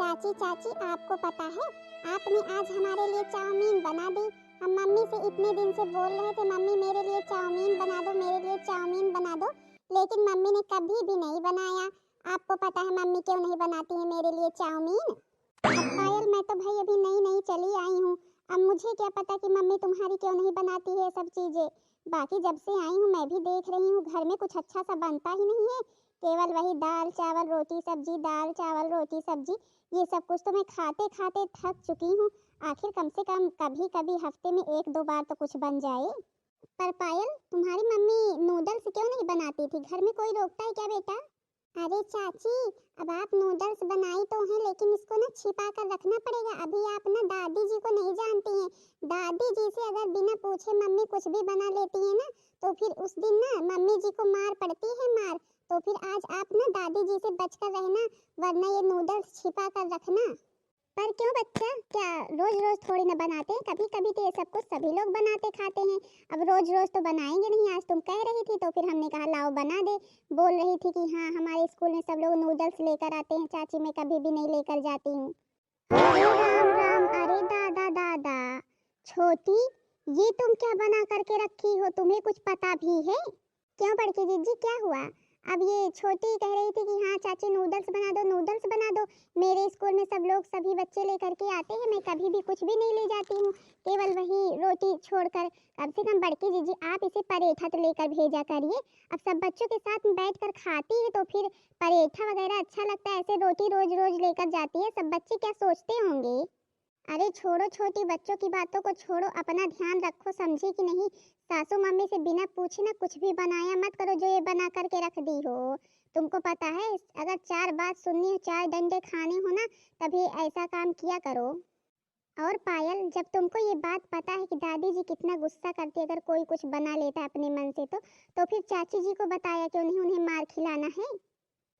चाची चाची आपको पता है आपने आज हमारे लिए चाउमीन बना दी। हम मम्मी से इतने दिन से बोल रहे थे मम्मी मेरे लिए चाउमीन बना दो, मेरे लिए चाउमीन बना दो, लेकिन मम्मी ने कभी भी नहीं बनाया। आपको पता है मम्मी क्यों नहीं बनाती है मेरे लिए चाउमीन? अब पायल मैं तो भाई अभी नई नई चली आई हूँ, अब मुझे क्या पता कि मम्मी तुम्हारी क्यों नहीं बनाती है सब चीजें। बाकी जब से आई हूँ मैं भी देख रही हूँ घर में कुछ अच्छा सा बनता ही नहीं है, केवल वही दाल चावल रोटी सब्जी, दाल चावल रोटी सब्जी। ये सब कुछ तो मैं खाते खाते थक चुकी हूँ। आखिर कम से कम कभी कभी हफ्ते में एक दो बार तो कुछ बन जाए। पर पायल तुम्हारी मम्मी नूडल्स क्यों नहीं बनाती थी? घर में कोई रोकता है क्या बेटा? अरे चाची अब आप नूडल्स बनाई तो हैं, लेकिन इसको ना छिपा कर रखना पड़ेगा। अभी आप ना दादी जी को नहीं जानती हैं। दादी जी से अगर बिना पूछे मम्मी कुछ भी बना लेती है ना तो फिर उस दिन ना मम्मी जी को मार पड़ती है मार। तो फिर आज आप ना दादी जी से बचकर रहना, वरना ये नूडल्स छिपा कर रखना। पर क्यों बच्चा, क्या रोज रोज थोड़ी ना बनाते हैं? कभी कभी तो ये सब कुछ सभी लोग बनाते खाते हैं। अब रोज रोज तो बनाएंगे नहीं। आज तुम कह रही थी तो फिर हमने कहा लाओ बना दे। बोल रही थी कि हाँ हमारे स्कूल में सब लोग नूडल्स लेकर आते हैं चाची, मैं कभी भी नहीं लेकर जाती हूँ। अरे राम राम, अरे दादा दादा, छोटी ये तुम क्या बना करके रखी हो? तुम्हें कुछ पता भी है? क्यों बड़की जीजी क्या हुआ? अब ये छोटी कह रही थी कि हाँ चाची नूडल्स बना दो, नूडल्स बना दो। मेरे स्कूल में सब लोग सभी बच्चे लेकर के आते हैं, मैं कभी भी कुछ भी नहीं ले जाती हूँ, केवल वही रोटी छोड़कर। कम से कम बड़की जीजी आप इसे परेठा तो लेकर भेजा करिए। अब सब बच्चों के साथ बैठकर खाती है तो फिर परेठा वगैरह अच्छा लगता है, ऐसे रोटी रोज रोज लेकर जाती है, सब बच्चे क्या सोचते होंगे? अरे छोड़ो छोटी, बच्चों की बातों को छोड़ो, अपना ध्यान रखो, समझी कि नहीं? सासू मम्मी से बिना पूछे ना कुछ भी बनाया मत करो जो ये बना करके रख दी हो। तुमको पता है अगर चार बात सुननी हो, चार डंडे खाने हो ना, तभी ऐसा काम किया करो। और पायल जब तुमको ये बात पता है कि दादी जी कितना गुस्सा करती है अगर कोई कुछ बना लेता है अपने मन से, तो फिर चाची जी को बताया क्यों नहीं? उन्हें मार खिलाना है।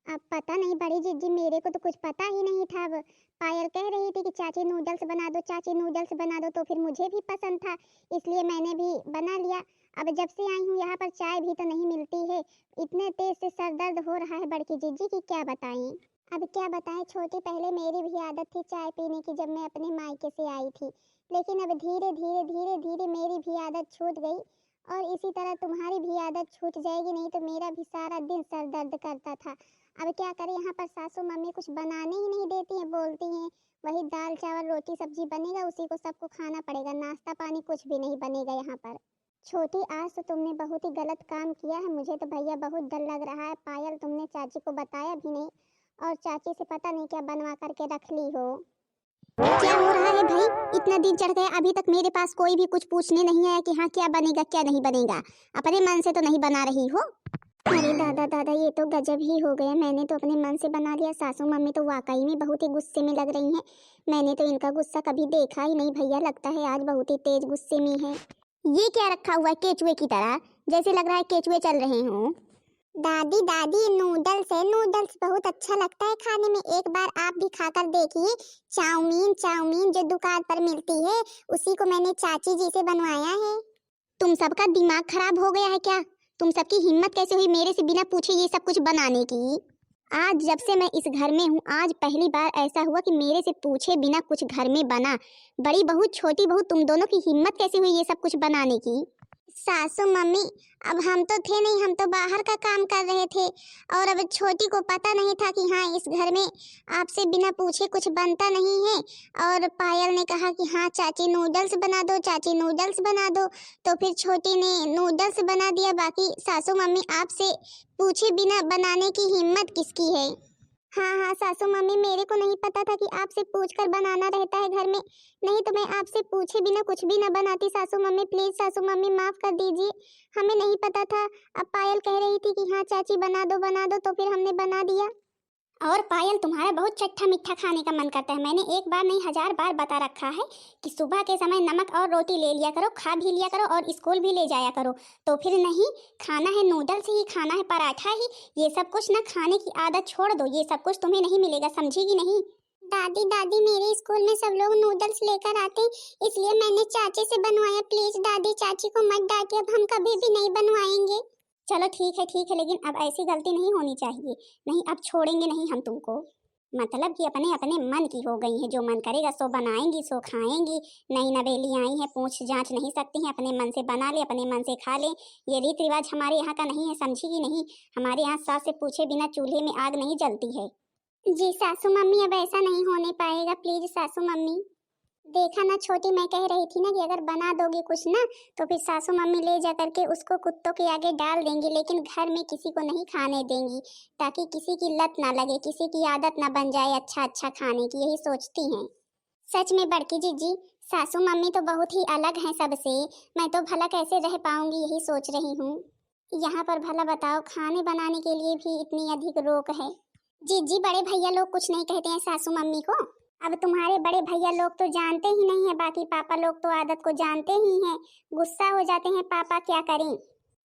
अब पता नहीं बड़ी जीजी, मेरे को तो कुछ पता ही नहीं था। अब पायल कह रही थी कि चाची नूडल्स बना दो, चाची नूडल्स बना दो, तो फिर मुझे भी पसंद था इसलिए मैंने भी बना लिया। अब जब से आई हूँ यहाँ पर चाय भी तो नहीं मिलती है, इतने तेज से सर दर्द हो रहा है बड़की जीजी की क्या बताएं। अब क्या बताएं छोटी, पहले मेरी भी आदत थी चाय पीने की जब मैं अपने मायके से आई थी, लेकिन अब धीरे धीरे धीरे धीरे मेरी भी आदत छूट गई और इसी तरह तुम्हारी भी आदत छूट जाएगी, नहीं तो मेरा भी सारा दिन सर दर्द करता था। अब क्या करें, यहाँ पर सासू मम्मी कुछ बनाने ही नहीं देती हैं, बोलती हैं वही दाल चावल रोटी सब्जी बनेगा उसी को सबको खाना पड़ेगा, नाश्ता पानी कुछ भी नहीं बनेगा यहाँ पर। छोटी आज तो तुमने बहुत ही गलत काम किया है, मुझे तो भैया बहुत डर लग रहा है। पायल तुमने चाची को बताया भी नहीं और चाची से पता नहीं क्या बनवा करके रख ली हो। क्या हो रहा है भाई? इतना दिन चढ़ गया अभी तक मेरे पास कोई भी कुछ पूछने नहीं आया कि हाँ क्या बनेगा क्या नहीं बनेगा। अपने मन से तो नहीं बना रही हो? अरे दादा दादा ये तो गजब ही हो गया, मैंने तो अपने मन से बना लिया। सासू मम्मी तो वाकई में बहुत ही गुस्से में लग रही हैं। मैंने तो इनका गुस्सा कभी देखा ही नहीं भैया, लगता है आज बहुत ही तेज गुस्से में है। ये क्या रखा हुआ है केचुए की तरह, जैसे लग रहा है केचुए चल रहे हों। दादी दादी नूडल्स है, नूडल्स बहुत अच्छा लगता है खाने में, एक बार आप भी खाकर देखिए। चाउमीन चाउमीन जो दुकान पर मिलती है उसी को मैंने चाची जी से बनवाया है। तुम सबका दिमाग खराब हो गया है क्या? तुम सबकी हिम्मत कैसे हुई मेरे से बिना पूछे ये सब कुछ बनाने की? आज जब से मैं इस घर में हूँ आज पहली बार ऐसा हुआ कि मेरे से पूछे बिना कुछ घर में बना। बड़ी बहू छोटी बहू तुम दोनों की हिम्मत कैसे हुई ये सब कुछ बनाने की? सासू मम्मी अब हम तो थे नहीं, हम तो बाहर का काम कर रहे थे और अब छोटी को पता नहीं था कि हाँ इस घर में आपसे बिना पूछे कुछ बनता नहीं है। और पायल ने कहा कि हाँ चाची नूडल्स बना दो, चाची नूडल्स बना दो, तो फिर छोटी ने नूडल्स बना दिया। बाकी सासू मम्मी आपसे पूछे बिना बनाने की हिम्मत किसकी है? हाँ हाँ सासू मम्मी मेरे को नहीं पता था कि आपसे पूछकर बनाना रहता है घर में, नहीं तो मैं आपसे पूछे बिना कुछ भी ना बनाती। सासू मम्मी प्लीज सासू मम्मी माफ कर दीजिए, हमें नहीं पता था। अब पायल कह रही थी कि हाँ चाची बना दो तो फिर हमने बना दिया। और पायल तुम्हारा बहुत चट्टा मीठा खाने का मन करता है, मैंने एक बार नहीं 1000 बार बता रखा है कि सुबह के समय नमक और रोटी ले लिया करो, खा भी लिया करो और स्कूल भी ले जाया करो। तो फिर नहीं खाना है नूडल्स ही, खाना है पराठा ही, ये सब कुछ ना खाने की आदत छोड़ दो, ये सब कुछ तुम्हें नहीं मिलेगा, समझेगी नहीं? दादी दादी मेरे स्कूल में सब लोग नूडल्स लेकर आते इसलिए मैंने चाची से बनवाया, प्लीज दादी चाची को मत डांटिए, अब हम कभी भी नहीं बनवाएंगे। चलो ठीक है, लेकिन अब ऐसी गलती नहीं होनी चाहिए, नहीं अब छोड़ेंगे नहीं हम तुमको। मतलब कि अपने अपने मन की हो गई हैं, जो मन करेगा सो बनाएंगी सो खाएंगी। नई नवेली आई हैं, पूछ जांच नहीं सकती हैं, अपने मन से बना ले अपने मन से खा ले। ये रीति रिवाज हमारे यहाँ का नहीं है, समझी कि नहीं। हमारे यहाँ सास से पूछे बिना चूल्हे में आग नहीं जलती है। जी सासू मम्मी, अब ऐसा नहीं होने पाएगा, प्लीज सासू मम्मी। देखा ना छोटी, मैं कह रही थी ना कि अगर बना दोगी कुछ ना तो फिर सासू मम्मी ले जा करके उसको कुत्तों के आगे डाल देंगी, लेकिन घर में किसी को नहीं खाने देंगी, ताकि किसी की लत ना लगे, किसी की आदत ना बन जाए अच्छा अच्छा खाने की, यही सोचती हैं। सच में बड़की जीजी, सासू मम्मी तो बहुत ही अलग हैं सबसे। मैं तो भला कैसे रह पाऊंगी यही सोच रही हूँ। यहाँ पर भला बताओ, खाने बनाने के लिए भी इतनी अधिक रोक है। जीजी, बड़े भैया लोग कुछ नहीं कहते हैं सासू मम्मी को। अब तुम्हारे बड़े भैया लोग तो जानते ही नहीं है, बाकी पापा लोग तो आदत को जानते ही हैं, गुस्सा हो जाते हैं पापा, क्या करें।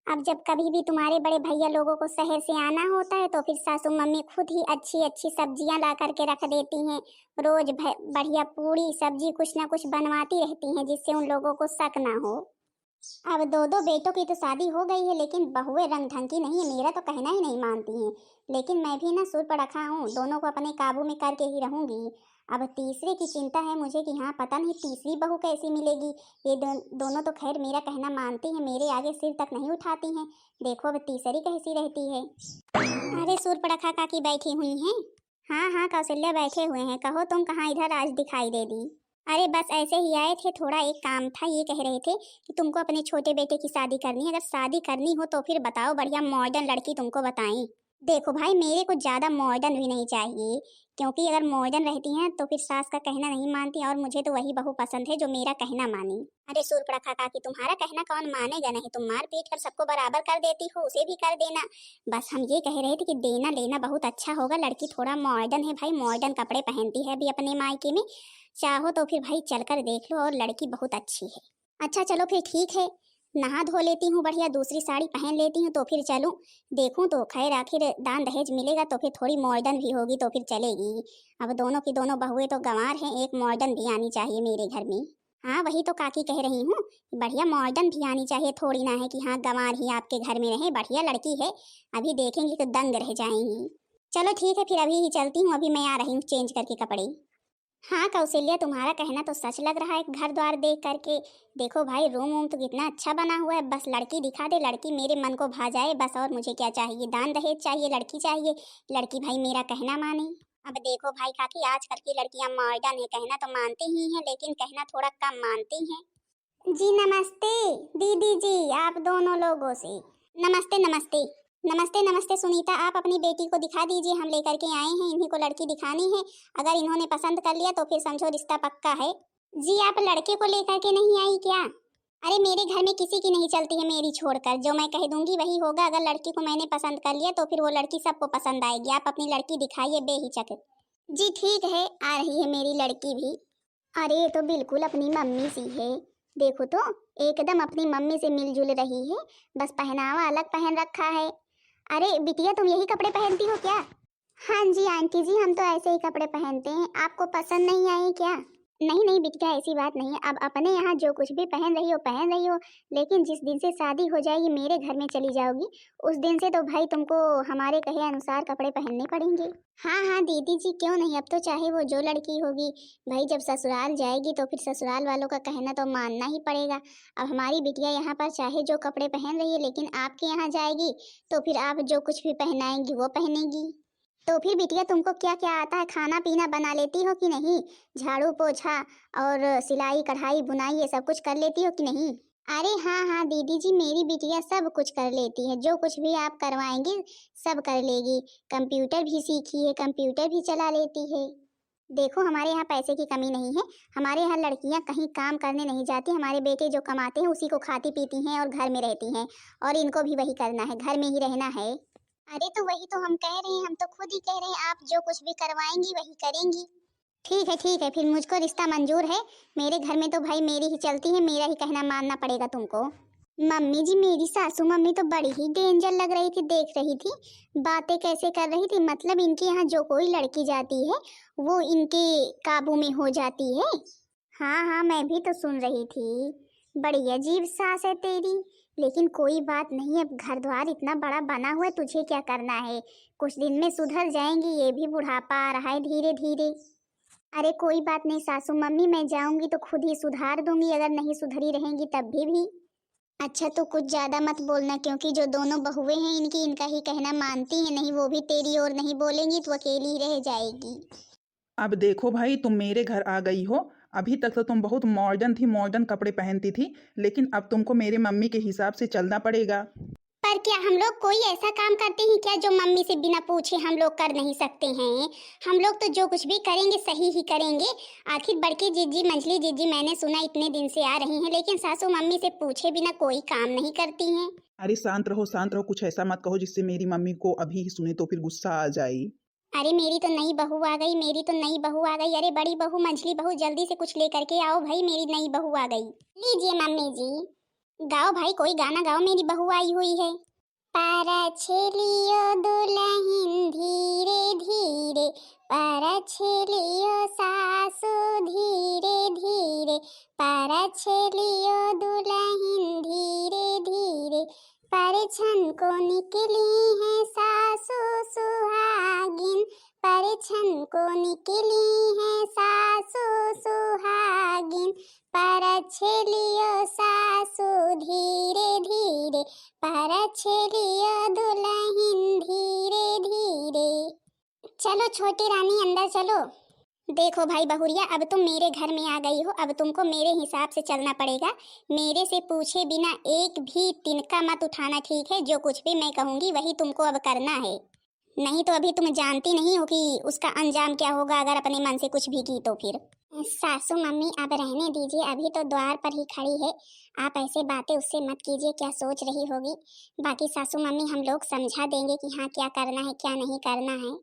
अब जब कभी भी तुम्हारे बड़े भैया लोगों को शहर से आना होता है तो फिर सासू मम्मी खुद ही अच्छी अच्छी सब्जियां ला करके रख देती हैं। रोज बढ़िया पूरी सब्जी कुछ ना कुछ बनवाती रहती हैं, जिससे उन लोगों को शक ना हो। अब दो दो बेटों की तो शादी हो गई है, लेकिन बहुएं रंग ढंग की नहीं है, मेरा तो कहना ही नहीं मानती हैं। लेकिन मैं भी ना सुर पर रखा हूँ, दोनों को अपने काबू में करके ही रहूंगी। अब तीसरे की चिंता है मुझे कि हाँ पता नहीं तीसरी बहू कैसी मिलेगी। ये दोनों तो खैर मेरा कहना मानती हैं, मेरे आगे सिर तक नहीं उठाती हैं। देखो अब तीसरी कैसी रहती है। अरे सुर पर रखा काकी बैठी हुई हैं। हाँ हाँ कौशल्या बैठे हुए हैं, कहो तुम कहाँ इधर आज दिखाई दे दी। अरे बस ऐसे ही आए थे, थोड़ा एक काम था। ये कह रहे थे कि तुमको अपने छोटे बेटे की शादी करनी है, अगर शादी करनी हो तो फिर बताओ, बढ़िया मॉडर्न लड़की तुमको बताएं। देखो भाई, मेरे को ज्यादा मॉडर्न भी नहीं चाहिए, क्योंकि अगर मॉडर्न रहती हैं तो फिर सास का कहना नहीं मानती, और मुझे तो वही बहू पसंद है जो मेरा कहना माने। अरे सूर्पणखा काकी, तुम्हारा कहना कौन मानेगा, नहीं तुम मार पीट कर सबको बराबर कर देती हो, उसे भी कर देना। बस हम ये कह रहे थे कि देना लेना बहुत अच्छा होगा, लड़की थोड़ा मॉडर्न है भाई, मॉडर्न कपड़े पहनती है अभी अपने मायके में, चाहो तो फिर भाई चलकर देख लो, और लड़की बहुत अच्छी है। अच्छा चलो फिर ठीक है, नहा धो लेती हूँ, बढ़िया दूसरी साड़ी पहन लेती हूँ, तो फिर चलूँ देखूँ तो खैर आखिर दान दहेज मिलेगा तो फिर थोड़ी मॉडर्न भी होगी तो फिर चलेगी। अब दोनों की दोनों बहुएं तो गंवार हैं, एक मॉडर्न भी आनी चाहिए मेरे घर में। हाँ वही तो काकी कह रही हूँ, बढ़िया मॉडर्न भी आनी चाहिए, थोड़ी ना है कि हाँ गंवार ही आपके घर में रहे, बढ़िया लड़की है, अभी देखेंगी तो दंग रह जाएंगी। चलो ठीक है फिर अभी ही चलती हूँ, अभी मैं आ रही हूँ चेंज करके कपड़े। हाँ कौशल्या, तुम्हारा कहना तो सच लग रहा है, घर द्वार देख करके। देखो भाई रूम वूम तो कितना अच्छा बना हुआ है, बस लड़की दिखा दे, लड़की मेरे मन को भा जाए बस, और मुझे क्या चाहिए, दान दहेज चाहिए, लड़की चाहिए, लड़की भाई मेरा कहना माने। अब देखो भाई काकी, आजकल की लड़कियां मॉडर्न है, कहना तो मानती ही हैं, लेकिन कहना थोड़ा कम मानती हैं। जी नमस्ते दीदी जी, आप दोनों लोगों से नमस्ते नमस्ते। नमस्ते नमस्ते सुनीता, आप अपनी बेटी को दिखा दीजिए, हम लेकर के आए हैं, इन्हीं को लड़की दिखानी है, अगर इन्होंने पसंद कर लिया तो फिर समझो रिश्ता पक्का है। जी आप लड़के को लेकर के नहीं आई क्या? अरे मेरे घर में किसी की नहीं चलती है मेरी छोड़कर, जो मैं कह दूंगी वही होगा, अगर लड़की को मैंने पसंद कर लिया तो फिर वो लड़की सबको पसंद आएगी, आप अपनी लड़की दिखाइए बेहिचक। जी ठीक है, आ रही है मेरी लड़की भी। अरे ये तो बिल्कुल अपनी मम्मी सी है, देखो तो एकदम अपनी मम्मी से मिलजुल रही है, बस पहनावा अलग पहन रखा है। अरे बिटिया तुम यही कपड़े पहनती हो क्या? हाँ जी आंटी जी, हम तो ऐसे ही कपड़े पहनते हैं, आपको पसंद नहीं आए क्या? नहीं नहीं बिटिया ऐसी बात नहीं है, अब अपने यहाँ जो कुछ भी पहन रही हो, लेकिन जिस दिन से शादी हो जाएगी मेरे घर में चली जाओगी, उस दिन से तो भाई तुमको हमारे कहे अनुसार कपड़े पहनने पड़ेंगे। हाँ हाँ दीदी जी क्यों नहीं, अब तो चाहे वो जो लड़की होगी भाई, जब ससुराल जाएगी तो फिर ससुराल वालों का कहना तो मानना ही पड़ेगा। अब हमारी बिटिया यहाँ पर चाहे जो कपड़े पहन रही है, लेकिन आपके यहाँ जाएगी तो फिर आप जो कुछ भी पहनाएंगी वो पहनेगी। तो फिर बिटिया तुमको क्या क्या आता है, खाना पीना बना लेती हो कि नहीं, झाड़ू पोछा और सिलाई कढ़ाई बुनाई ये सब कुछ कर लेती हो कि नहीं? अरे हाँ हाँ दीदी जी, मेरी बिटिया सब कुछ कर लेती है, जो कुछ भी आप करवाएंगी सब कर लेगी, कंप्यूटर भी सीखी है, कंप्यूटर भी चला लेती है। देखो हमारे यहाँ पैसे की कमी नहीं है, हमारे यहाँ लड़कियाँ कहीं काम करने नहीं जाती, हमारे बेटे जो कमाते हैं उसी को खाती पीती हैं और घर में रहती हैं, और इनको भी वही करना है, घर में ही रहना है। अरे तो वही तो हम कह रहे हैं, हम तो खुद ही कह रहे हैं, आप जो कुछ भी करवाएंगी वही करेंगी। ठीक है फिर मुझको रिश्ता मंजूर है, मेरे घर में तो भाई मेरी ही चलती है, मेरा ही कहना मानना पड़ेगा तुमको। मम्मी जी मेरी सासू मम्मी तो बड़ी ही डेंजर लग रही थी, देख रही थी बातें कैसे कर रही थी, मतलब इनके यहाँ जो कोई लड़की जाती है वो इनके काबू में हो जाती है। हाँ हाँ मैं भी तो सुन रही थी, बड़ी अजीब सास है तेरी, लेकिन कोई बात नहीं, अब घर द्वार इतना बड़ा बना हुआ है, तुझे क्या करना है? कुछ दिन में सुधर जाएंगी, ये भी बुढ़ापा आ रहा है धीरे धीरे। अरे कोई बात नहीं सासू मम्मी, मैं जाऊंगी तो खुद ही सुधार दूंगी, अगर नहीं सुधरी रहेंगी तब भी। अच्छा तो कुछ ज्यादा मत बोलना, क्योंकि जो दोनों बहुएं हैं इनकी इनका ही कहना मानती हैं, नहीं वो भी तेरी ओर नहीं बोलेंगी तो अकेली ही रह जाएगी। अब देखो भाई, तुम मेरे घर आ गई हो। अभी तक तो तुम बहुत मॉडर्न थी, मॉडर्न कपड़े पहनती थी, लेकिन अब तुमको मेरे मम्मी के हिसाब से चलना पड़ेगा। पर क्या हम लोग कोई ऐसा काम करते हैं क्या जो मम्मी से बिना पूछे हम लोग कर नहीं सकते हैं? हम लोग तो जो कुछ भी करेंगे सही ही करेंगे। आखिर बड़की जीजी मंझली जीजी मैंने सुना इतने दिन से आ रही हैं, लेकिन सासू मम्मी से पूछे बिना कोई काम नहीं करती हैं। अरे शांत रहो शांत रहो, कुछ ऐसा मत कहो जिससे मेरी मम्मी को अभी ही सुने तो फिर गुस्सा आ जाए। अरे मेरी तो नई बहू आ गई, मेरी तो नई बहू आ गई। अरे बड़ी बहू मंझली बहू जल्दी से कुछ लेकर के आओ भाई, मेरी नई बहू आ गई। लीजिए मम्मी जी, गाओ भाई कोई गाना गाओ, मेरी बहू आई हुई है। पारा छेलियो दुल्हन धीरे धीरे, पारा छेलियो सासू धीरे धीरे, पारा छेलियो दुल्हन धीरे धीरे, परछन को निकली है सासू सुहागिन, परछन को निकली है सासू सुहागिन, पारा छेलियो सासू धीरे धीरे, पारा छेलियो दुल्हन धीरे धीरे। चलो छोटी रानी अंदर चलो। देखो भाई बहुरिया, अब तुम मेरे घर में आ गई हो, अब तुमको मेरे हिसाब से चलना पड़ेगा। मेरे से पूछे बिना एक भी तिनका मत उठाना, ठीक है? जो कुछ भी मैं कहूँगी वही तुमको अब करना है, नहीं तो अभी तुम जानती नहीं हो कि उसका अंजाम क्या होगा अगर अपने मन से कुछ भी की तो फिर। सासू मम्मी अब रहने दीजिए, अभी तो द्वार पर ही खड़ी है, आप ऐसे बातें उससे मत कीजिए, क्या सोच रही होगी। बाकी सासू मम्मी हम लोग समझा देंगे कि हाँ क्या करना है क्या नहीं करना है।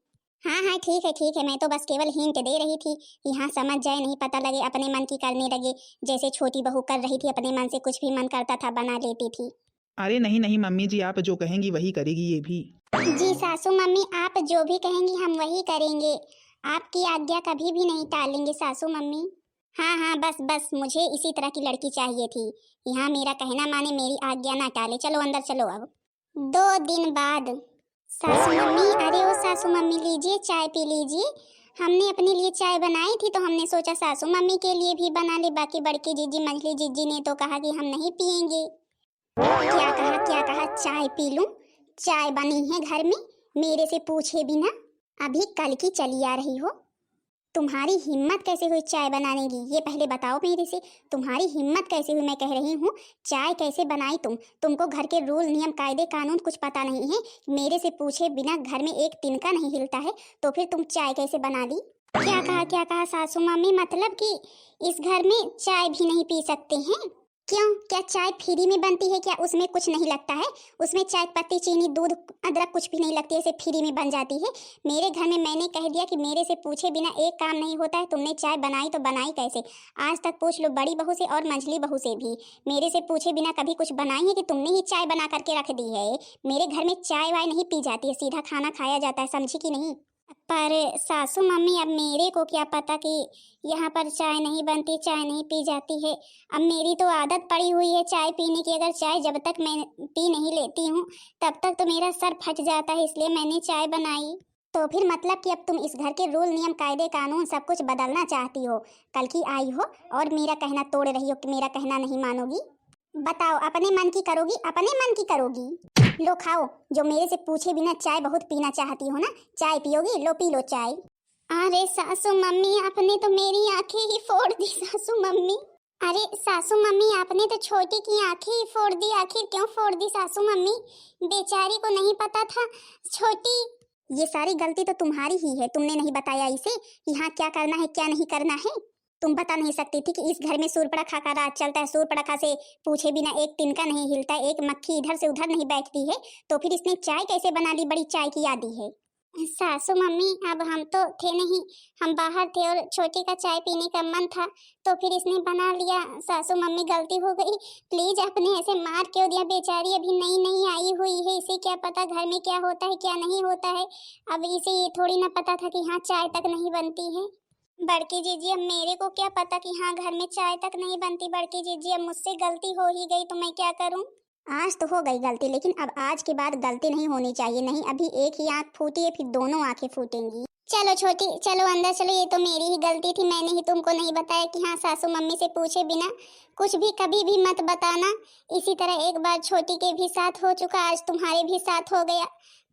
हाँ हाँ ठीक है, मैं तो बस केवल हिंट दे रही थी कि हाँ समझ जाए, नहीं पता लगे अपने मन की करने लगे, जैसे छोटी बहू कर रही थी, अपने मन से कुछ भी मन करता था बना लेती थी। अरे नहीं नहीं मम्मी जी, आप जो कहेंगी वही करेगी ये भी। जी सासू मम्मी, आप जो भी कहेंगी हम वही करेंगे, आपकी आज्ञा कभी भी नहीं टालेंगे सासू मम्मी। हाँ हाँ बस बस, मुझे इसी तरह की लड़की चाहिए थी, यहाँ मेरा कहना माने, मेरी आज्ञा ना टाले। चलो अंदर चलो अब। 2 दिन बाद। सासू मम्मी, अरे ओ सासू मम्मी लीजिए चाय पी लीजिए, हमने अपने लिए चाय बनाई थी तो हमने सोचा सासू मम्मी के लिए भी बना ले। बाकी बड़की जीजी मंझली जीजी ने तो कहा कि हम नहीं पियेंगे। क्या कहा चाय पी लूं? चाय बनी है घर में मेरे से पूछे बिना, अभी कल की चली आ रही हो। तुम्हारी हिम्मत कैसे हुई चाय बनाने की, ये पहले बताओ मेरे से। तुम्हारी हिम्मत कैसे हुई, मैं कह रही हूँ, चाय कैसे बनाई तुमको घर के रूल नियम कायदे कानून कुछ पता नहीं है? मेरे से पूछे बिना घर में एक तिनका नहीं हिलता है, तो फिर तुम चाय कैसे बना ली? क्या कहा सासू मम्मी, मतलब कि इस घर में चाय भी नहीं पी सकते हैं? क्यों, क्या चाय फ्री में बनती है क्या? उसमें कुछ नहीं लगता है? उसमें चाय पत्ती चीनी दूध अदरक कुछ भी नहीं लगती है, ऐसे फ्री में बन जाती है? मेरे घर में मैंने कह दिया कि मेरे से पूछे बिना एक काम नहीं होता है। तुमने चाय बनाई तो बनाई कैसे? आज तक पूछ लो बड़ी बहू से और मंझली बहू से भी, मेरे से पूछे बिना कभी कुछ बनाई है कि तुमने ही चाय बना करके रख दी है? मेरे घर में चाय वाय नहीं पी जाती है, सीधा खाना खाया जाता है, समझी कि नहीं? पर सासू मम्मी, अब मेरे को क्या पता कि यहाँ पर चाय नहीं बनती, चाय नहीं पी जाती है। अब मेरी तो आदत पड़ी हुई है चाय पीने की, अगर चाय जब तक मैं पी नहीं लेती हूँ तब तक तो मेरा सर फट जाता है, इसलिए मैंने चाय बनाई। तो फिर मतलब कि अब तुम इस घर के रूल नियम कायदे कानून सब कुछ बदलना चाहती हो? कल की आई हो और मेरा कहना तोड़ रही हो कि मेरा कहना नहीं मानोगी? बताओ, अपने मन की करोगी, अपने मन की करोगी? लो खाओ, जो मेरे से पूछे बिना चाय बहुत पीना चाहती हो ना, चाय पियोगी? लो पी लो चाय। अरे सासू मम्मी, आपने तो मेरी आंखें ही फोड़ दी सासू मम्मी। अरे सासू मम्मी, आपने तो छोटी की आंखें ही फोड़ दी। आखिर क्यों फोड़ दी सासू मम्मी? बेचारी को नहीं पता था छोटी। ये सारी गलती तो तुम्हारी ही है, तुमने नहीं बताया इसे कि हाँ क्या करना है क्या नहीं करना है। तुम बता नहीं सकती थी कि इस घर में सूर्पणखा का राज चलता है, सूर्पणखा से पूछे बिना एक तिनका नहीं हिलता, एक मक्खी इधर से उधर नहीं बैठती है? तो फिर इसने चाय कैसे बना ली? बड़ी चाय की आदी है। सासू मम्मी, अब हम तो थे नहीं, हम बाहर थे और छोटी का चाय पीने का मन था तो फिर इसने बना लिया। सासू मम्मी गलती हो गई, प्लीज आपने ऐसे मार क्यों दिया? बेचारी अभी नई नई आई हुई है, इसे क्या पता घर में क्या होता है क्या नहीं होता है। अब इसे ये थोड़ी ना पता था कि हाँ चाय तक नहीं बनती है। बड़की जीजी, अब मेरे को क्या पता कि हाँ घर में चाय तक नहीं बनती। बड़की जीजी, अब मुझसे गलती हो ही गई तो मैं क्या करूँ? आज तो हो गई गलती, लेकिन अब आज के बाद गलती नहीं होनी चाहिए। नहीं, अभी एक ही आंख फूटी है, फिर दोनों आंखें फूटेंगी। चलो छोटी, चलो अंदर चलो। ये तो मेरी ही गलती थी, मैंने ही तुमको नहीं बताया कि हाँ सासू मम्मी से पूछे बिना कुछ भी कभी भी मत बताना। इसी तरह एक बार छोटी के भी साथ हो चुका, आज तुम्हारे भी साथ हो गया।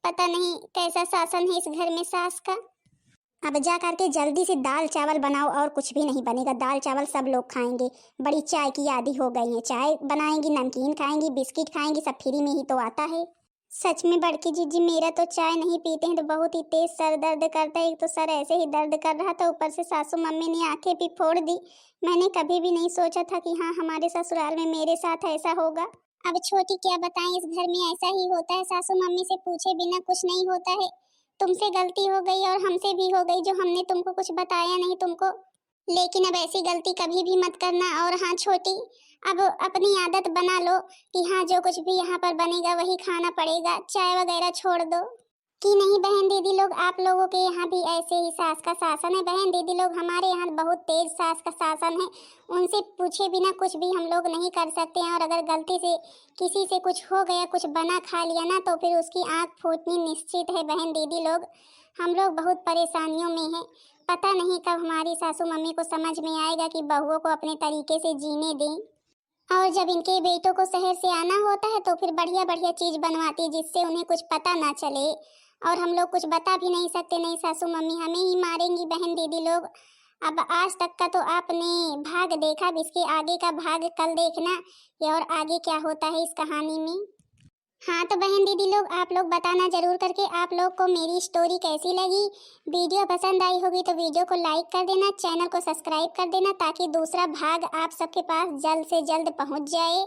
पता नहीं कैसा शासन है इस घर में सास का। अब जा करके जल्दी से दाल चावल बनाओ, और कुछ भी नहीं बनेगा। दाल चावल सब लोग खाएंगे, बड़ी चाय की आदी हो गई है। चाय बनाएंगी, नमकीन खाएंगी, बिस्किट खाएंगी, सब फ्री में ही तो आता है। सच में बड़की जीजी, मेरा तो चाय नहीं पीते हैं तो बहुत ही तेज सर दर्द करता है। एक तो सर ऐसे ही दर्द कर रहा था, ऊपर से सासू मम्मी ने आंखें भी फोड़ दी। मैंने कभी भी नहीं सोचा था कि हाँ हमारे ससुराल में मेरे साथ ऐसा होगा। अब छोटी क्या बताएं, इस घर में ऐसा ही होता है, सासू मम्मी से पूछे बिना कुछ नहीं होता है। तुमसे गलती हो गई और हमसे भी हो गई, जो हमने तुमको कुछ बताया नहीं तुमको। लेकिन अब ऐसी गलती कभी भी मत करना। और हाँ छोटी, अब अपनी आदत बना लो कि हाँ जो कुछ भी यहाँ पर बनेगा वही खाना पड़ेगा, चाय वगैरह छोड़ दो। कि नहीं बहन दीदी लोग, आप लोगों के यहाँ भी ऐसे ही सास का शासन है? बहन दीदी लोग, हमारे यहाँ बहुत तेज सास का शासन है, उनसे पूछे बिना कुछ भी हम लोग नहीं कर सकते हैं। और अगर गलती से किसी से कुछ हो गया, कुछ बना खा लिया ना, तो फिर उसकी आँख फूटनी निश्चित है। बहन दीदी लोग, हम लोग बहुत परेशानियों में हैं। पता नहीं कब हमारी सासू मम्मी को समझ में आएगा कि बहुओं को अपने तरीके से जीने दें। और जब इनके बेटों को शहर से आना होता है तो फिर बढ़िया बढ़िया चीज बनवाती है, जिससे उन्हें कुछ पता ना चले। और हम लोग कुछ बता भी नहीं सकते, नहीं सासू मम्मी हमें ही मारेंगी। बहन दीदी लोग, अब आज तक का तो आपने भाग देखा, अब इसके आगे का भाग कल देखना कि और आगे क्या होता है इस कहानी में। हाँ तो बहन दीदी लोग, आप लोग बताना जरूर करके आप लोग को मेरी स्टोरी कैसी लगी। वीडियो पसंद आई होगी तो वीडियो को लाइक कर देना, चैनल को सब्सक्राइब कर देना, ताकि दूसरा भाग आप सबके पास जल्द से जल्द पहुंच जाए।